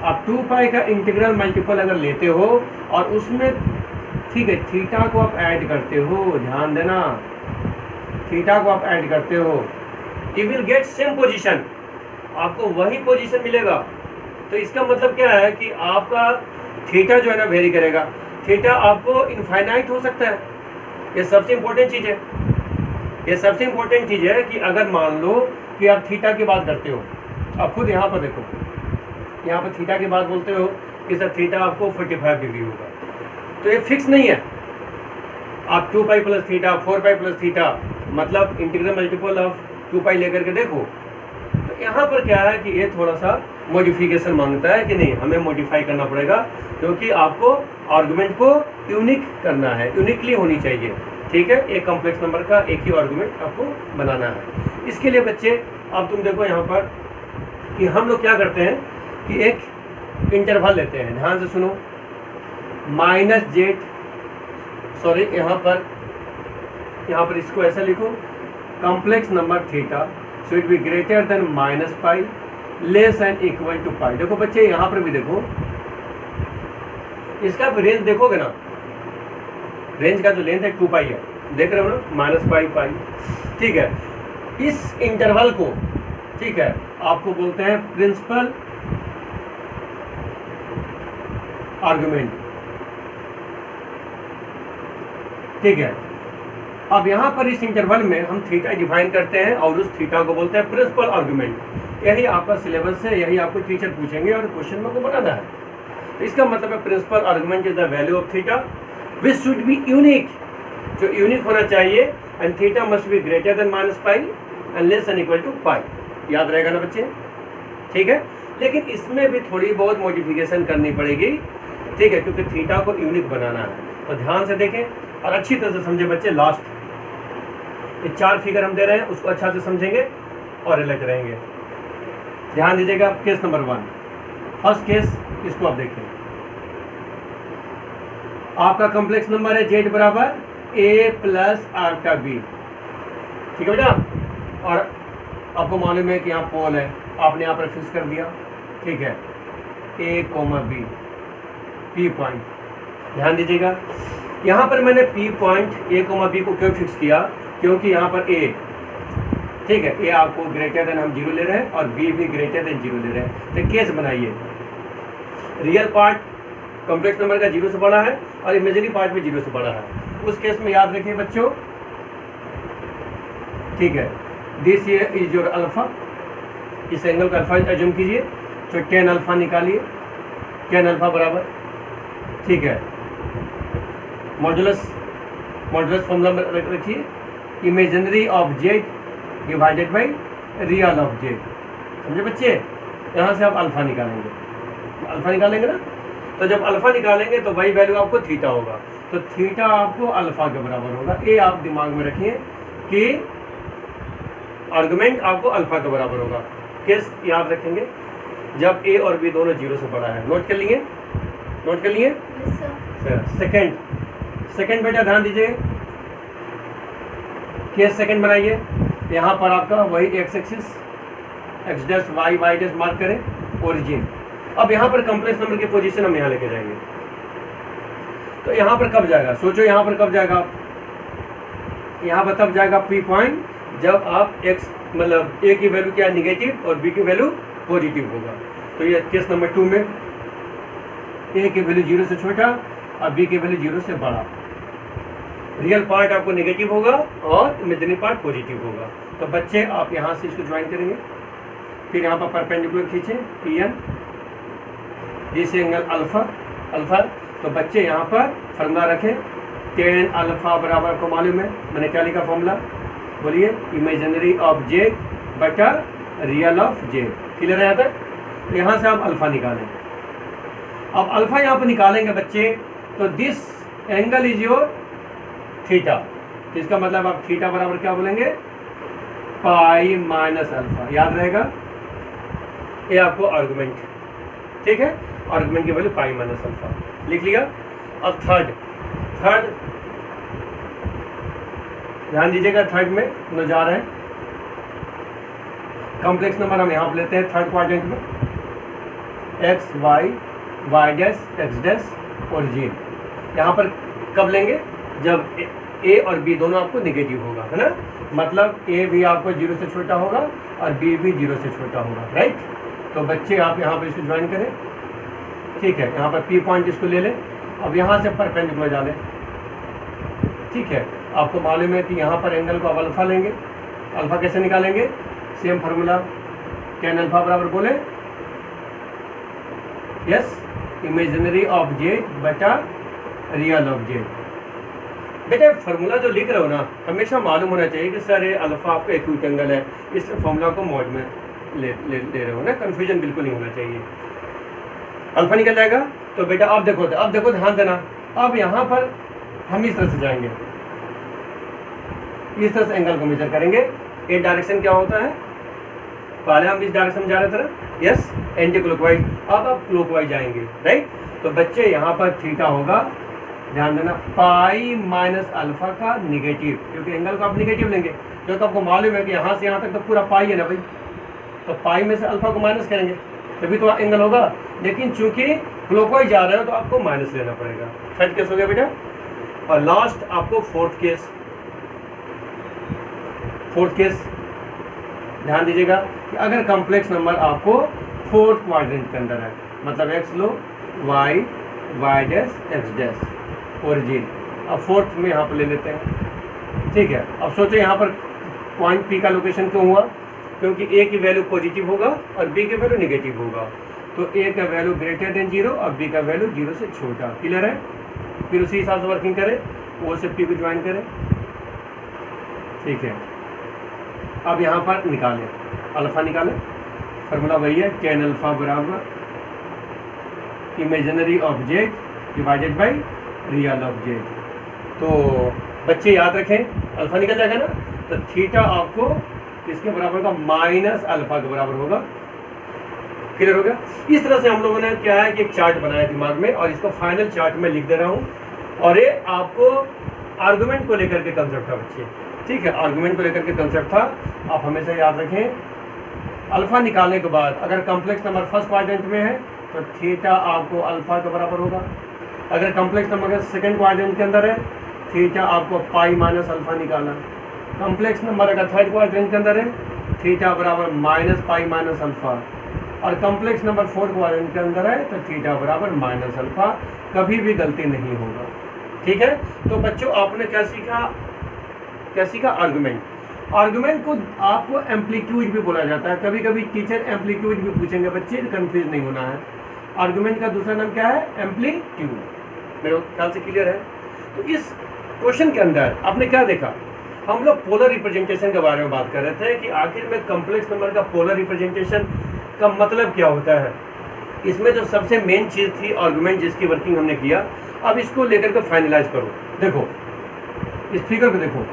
आप 2 पाई का इंटीग्रल मल्टीपल अगर लेते हो और उसमें, ठीक है, थीटा को आप ऐड करते हो, ध्यान देना, थीटा को आप ऐड करते हो, you will get same position, आपको वही पोजीशन मिलेगा। तो इसका मतलब क्या है कि आपका थीटा जो है ना वेरी करेगा। थीटा आपको इनफाइनाइट हो सकता है, ये सबसे इम्पोर्टेंट चीज़ है। ये सबसे इम्पोर्टेंट चीज़ है कि अगर मान लो कि आप थीटा की बात करते हो, आप खुद यहाँ पर देखो, यहाँ पर थीटा की बात बोलते हो कि सर थीटा आपको 45 डिग्री होगा, तो ये फिक्स नहीं है। आप 2 pi plus theta, 4 pi plus theta, मतलब इंटीग्रल मल्टीपल ऑफ 2 पाई लेकर के देखो। तो यहाँ पर क्या है कि ये थोड़ा सा मॉडिफिकेशन मांगता है कि नहीं, हमें मॉडिफाई करना पड़ेगा, क्योंकि आपको आर्गुमेंट को यूनिक करना है, यूनिकली होनी चाहिए। ठीक है, एक कॉम्प्लेक्स नंबर का एक ही आर्गुमेंट आपको बनाना है। इसके लिए बच्चे अब तुम देखो यहाँ पर कि हम लोग क्या करते हैं कि एक इंटरवल लेते हैं, ध्यान से सुनो, -z, सॉरी यहाँ पर इसको ऐसा लिखो, complex number theta should be greater than -pi less and equal to pi. देखो बच्चे यहाँ पर भी देखो, इसका रेंज देखोगे ना, रेंज का जो लेंथ है 2 पाई है, देख रहे हो ना, -पाई। ठीक है, इस इंटरवल को, ठीक है, आपको बोलते हैं प्रिंसिपल आर्गुमेंट। ठीक है, अब यहाँ पर इस इंटरवल में हम थीटा डिफाइन करते हैं और उस थीटा को बोलते हैं प्रिंसिपल आर्गुमेंट। यही आपका सिलेबस है, यही आपको टीचर पूछेंगे और क्वेश्चन में को बनाना है। तो इसका मतलब है principal argument is the value of theta which should be unique, जो यूनिक होना चाहिए, and theta must be greater than -pi and less and equal to pi. याद रहेगा ना बच्चे? ठीक है, लेकिन इसमें भी थोड़ी बहुत मॉडिफिकेशन करनी पड़ेगी, ठीक है, क्योंकि थीटा को यूनिक बनाना है। तो ध्यान से देखें और अच्छी तरह से समझे बच्चे। लास्ट ये 4 फिगर हम दे रहे हैं, उसको अच्छा से समझेंगे और रिलेट रहेंगे। ध्यान दीजिएगा। केस नंबर 1, फर्स्ट केस, इसको आप देखें। आपका कॉम्प्लेक्स नंबर है z बराबर a प्लस आर का b, ठीक है बेटा, और आपको मालूम है कि यहाँ पोल है, आपने यहाँ पर फिक्स कर दिया, ठीक है, a, b, p पॉइंट। ध्यान दीजिएगा, यहाँ पर मैंने p पॉइंट a, b को क्यों फिक्स किया, क्योंकि यहाँ पर a, ठीक है, a आपको ग्रेटर देन हम 0 ले रहे हैं और b भी ग्रेटर देन 0 ले रहे हैं। तो केस बनाइए, रियल पार्ट कॉम्प्लेक्स नंबर का 0 से बड़ा है और इमेजिनरी पार्ट भी 0 से बड़ा है। उस केस में याद रखिए बच्चों, ठीक है, दिस इज योर अल्फा, इस एंगल का अल्फा एज्यूम कीजिए, तो टेन अल्फा निकालिए, टेन अल्फा बराबर, ठीक है, मॉडुलस फॉर्मूला रखिए, imaginary of Z divided by real of Z, समझे बच्चे। यहाँ से आप अल्फा निकालेंगे, अल्फा निकालेंगे ना, तो जब अल्फा निकालेंगे तो वही वैल्यू आपको थीटा होगा, तो थीटा आपको अल्फा के बराबर होगा। ये आप दिमाग में रखिए कि आर्गुमेंट आपको अल्फा के बराबर होगा। केस याद रखेंगे जब ए और बी दोनों जीरो से बड़ा है। नोट कर लिए, नोट कर लिए। सेकंड बेटा ध्यान दीजिए, केस सेकंड बनाइए। यहाँ पर आपका वही x axis, x dash y dash mark करें, ओरिजिन। अब यहाँ पर कॉम्प्लेक्स नंबर की पोजीशन हम यहाँ लेके जाएंगे, तो यहाँ पर कब जाएगा, सोचो यहाँ पर कब जाएगा, यहाँ पर तब जाएगा पी पॉइंट जब आप x मतलब a की वैल्यू क्या निगेटिव और b की वैल्यू पॉजिटिव होगा। तो ये केस नंबर 2 में a की वैल्यू 0 से छोटा और b की वैल्यू 0 से बड़ा, रियल पार्ट आपको नेगेटिव होगा और इमेजिनरी पार्ट पॉजिटिव होगा। तो बच्चे आप यहाँ से इसको ज्वाइन करेंगे, फिर यहाँ पर परपेंडिकुलर खींचें Pn, जिस एंगल अल्फा। तो बच्चे यहाँ पर फॉर्मूला रखें, टेन अल्फा बराबर आपको मालूम है, मैंने क्या लिखा फॉर्मूला, बोलिए, इमेजिनरी ऑफ जेड बटा रियल ऑफ जेड। क्लियर है यहाँ तक। यहाँ से आप अल्फा निकालें। अब अल्फा यहाँ पर निकालेंगे बच्चे, तो this angle is your theta, तो इसका मतलब आप थीटा बराबर क्या बोलेंगे, पाई माइनस अल्फा। याद रहेगा, ये आपको आर्गुमेंट, ठीक है, आर्गुमेंट की वैल्यू पाई माइनस अल्फा लिख लिया। अब थर्ड ध्यान दीजिएगा, थर्ड में हम जा रहे हैं, कॉम्प्लेक्स नंबर हम यहाँ पर लेते हैं थर्ड क्वाड्रेंट में, x y dash x dash origin. यहाँ पर कब लेंगे, जब ए और बी दोनों आपको निगेटिव होगा, है ना, मतलब ए भी आपको 0 से छोटा होगा और बी भी 0 से छोटा होगा, राइट। तो बच्चे आप यहाँ पर इसको ज्वाइन करें, ठीक है, यहाँ पर पी पॉइंट इसको ले लें। अब यहाँ से परपेंडिकुलर डालें, ठीक है, आपको मालूम है कि यहाँ पर एंगल को आप अल्फा लेंगे। अल्फा कैसे निकालेंगे, सेम फार्मूला, टेन अल्फा बराबर बोले, यस, इमेजिनरी ऑफ जेड बटा रियल ऑफ जेड। बेटा फार्मूला जो लिख रहे हो ना, हमेशा मालूम होना चाहिए कि सर ये अल्फा आपका एक्यूट एंगल है, इस फार्मूला को मॉड में ले रहे हो ना, कंफ्यूजन बिल्कुल नहीं होना चाहिए। अल्फा निकल जाएगा। तो बेटा अब देखो ध्यान देना, अब यहाँ पर हम इस तरह से जाएंगे, इस तरह से एंगल को मेजर करेंगे। ए डायरेक्शन क्या होता है, पहले हम इस डायरेक्शन में जा रहे थे, यस, एंटी क्लॉकवाइज, अब आप क्लॉकवाइज जाएंगे, राइट। तो बच्चे यहाँ पर थीटा होगा, ध्यान देना, पाई माइनस अल्फा का निगेटिव, क्योंकि एंगल को आप निगेटिव लेंगे, क्योंकि आपको मालूम है कि यहाँ से यहाँ तक तो पूरा पाई है ना भाई, तो पाई में से अल्फा को माइनस करेंगे तभी तो एंगल होगा। लेकिन चूंकि क्लॉकवाइज जा रहे हो तो आपको माइनस लेना पड़ेगा। थर्ड केस हो गया बेटा। और लास्ट आपको फोर्थ केस ध्यान दीजिएगा कि अगर कॉम्प्लेक्स नंबर आपको फोर्थ क्वाड्रेंट के अंदर है, मतलब एक्स लो y dash x dash origin, अब फोर्थ में यहाँ पर ले लेते हैं, ठीक है। अब सोचो यहाँ पर पॉइंट पी का लोकेशन क्यों हुआ, क्योंकि ए की वैल्यू पॉजिटिव होगा और बी की वैल्यू नेगेटिव होगा, तो ए का वैल्यू ग्रेटर देन 0 और बी का वैल्यू 0 से छोटा। क्लियर है। फिर उसी हिसाब से वर्किंग करें, ओ से पी को ज्वाइन करें, ठीक है। अब यहाँ पर निकालें, अल्फा निकालें, फार्मूला वही है, टेन अल्फा बराबर imaginary of Z divided by real of Z. तो बच्चे याद रखें, अल्फा निकल जाएगा ना, तो थीटा आपको किसके बराबर का, माइनस अल्फा के बराबर होगा। क्लियर हो गया। इस तरह से हम लोगों ने क्या है कि एक चार्ट बनाया दिमाग में, और इसको फाइनल चार्ट में लिख दे रहा हूँ। और ये आपको आर्गुमेंट को लेकर के कंसेप्ट था बच्चे, ठीक है, आर्गुमेंट को लेकर के कंसेप्ट था। आप हमेशा याद रखें, अल्फा निकालने के बाद अगर कॉम्प्लेक्स नंबर फर्स्ट क्वाड्रेंट में है तो थीटा आपको अल्फा के बराबर होगा। अगर कॉम्प्लेक्स नंबर सेकंड क्वाड्रेंट के अंदर है, थीटा आपको पाई माइनस अल्फा निकालना। कॉम्प्लेक्स नंबर अगर थर्ड क्वाड्रेंट के अंदर है, थीटा बराबर माइनस पाई माइनस अल्फा। और कॉम्प्लेक्स नंबर फोर्थ क्वाड्रेंट के अंदर है तो थीटा बराबर माइनस अल्फा। कभी भी गलती नहीं होगा, ठीक है। तो बच्चों आपने क्या सीखा आर्गुमेंट। आर्गुमेंट को आपको एम्पलीट्यूड भी बोला जाता है, कभी कभी टीचर एम्पलीट्यूड भी पूछेंगे, बच्चे कंफ्यूज नहीं होना है। आर्गुमेंट का दूसरा नाम क्या है? एम्पलीट्यूड। मेरे ख्याल से क्लियर है। तो इस क्वेश्चन के अंदर आपने क्या देखा, हम लोग पोलर रिप्रेजेंटेशन के बारे में बात कर रहे थे कि आखिर में कॉम्प्लेक्स नंबर का पोलर रिप्रेजेंटेशन का मतलब क्या होता है। इसमें जो सबसे मेन चीज़ थी आर्गुमेंट, जिसकी वर्किंग हमने किया, अब इसको लेकर के फाइनलाइज करो। देखो इस फिगर को देखो,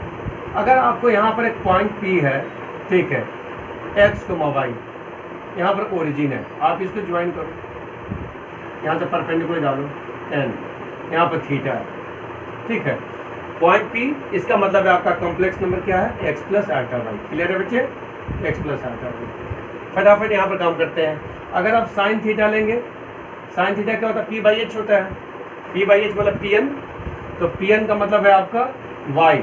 अगर आपको यहाँ पर एक पॉइंट P है, ठीक है, x, y, यहाँ पर ओरिजिन है, आप इसको ज्वाइन करो, यहाँ से परपेंडिकुलर डालो n, यहाँ पर थीटा है, ठीक है, पॉइंट P, इसका मतलब है आपका कॉम्प्लेक्स नंबर क्या है? x plus alpha y. Clear है बच्चे? x plus alpha y. फटाफट यहाँ पर काम करते हैं। अगर आप साइन थीटा लेंगे, साइन थीटा क्या होता है? P/h होता है, P/h मतलब Pn, तो Pn का मतलब है आपका y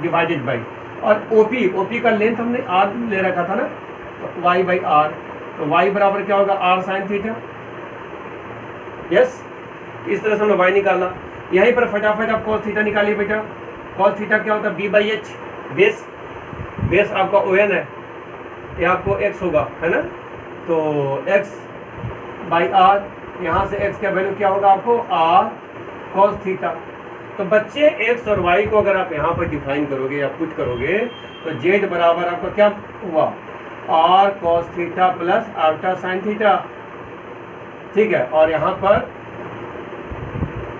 डिवाइडेड बाई, और OP का लेंथ हमने r ले रखा था ना, तो y/r, तो y बराबर क्या होगा? r sine theta. यस, इस तरह से हमने y निकाला। यहीं पर फटाफट आप cos थीटा निकालिए बेटा। cos थीटा क्या होता है? B/h, बेस आपका ON है, ये आपको x होगा, है ना, तो x/r, यहाँ से x का वैल्यू क्या होगा आपको? r cos theta. तो बच्चे x और y को अगर आप यहाँ पर डिफाइन करोगे या पुट करोगे, तो z बराबर आपका क्या हुआ? r cos theta plus alpha sine theta, ठीक है, और यहाँ पर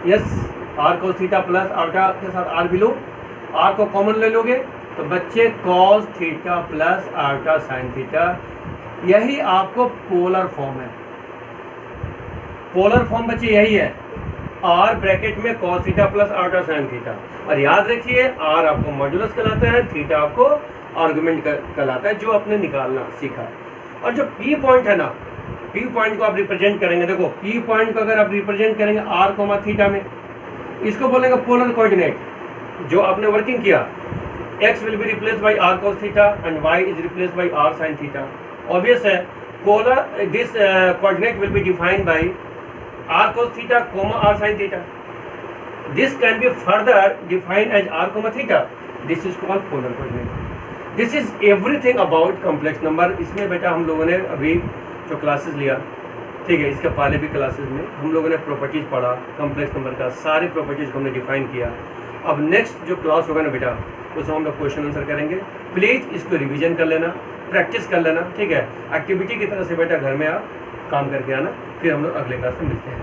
yes, r cos theta plus alpha के साथ r भी लो, r को कॉमन ले लोगे, तो बच्चे cos theta plus alpha sine theta, यही आपको पोलर फॉर्म है। पोलर फॉर्म बच्चे यही है, r ब्रैकेट में cos theta plus alpha sine theta, और याद रखिए r आपको मॉड्यूलस कहलाता है, थीटा आपको आर्गुमेंट कहलाता है, जो आपने निकालना सीखा। और जो P पॉइंट है ना, P पॉइंट को आप रिप्रेजेंट करेंगे, देखो P पॉइंट को अगर आप रिप्रेजेंट करेंगे r, थीटा में, इसको बोलेंगे पोलर कोऑर्डिनेट। जो आपने वर्किंग किया, x will be replace by r cos theta and y is replace by r sin theta. Obvious है, polar this coordinate will be defined by r cos theta comma r sin theta. This can be further defined as r comma theta. This is called polar coordinate. This is everything about complex number. इसमें बेटा हम लोगों ने अभी जो classes लिया, ठीक है, इसके पहले भी क्लासेस में हम लोगों ने प्रॉपर्टीज पढ़ा कॉम्प्लेक्स नंबर का, सारे प्रॉपर्टीज को हमने डिफाइन किया। अब नेक्स्ट जो क्लास होगा ना बेटा, उसमें हम लोग क्वेश्चन आंसर करेंगे। प्लीज़ इसको रिवीजन कर लेना, प्रैक्टिस कर लेना, ठीक है। एक्टिविटी की तरह से बेटा घर में आप काम करके आना, फिर हम लोग अगले क्लास में मिलते हैं।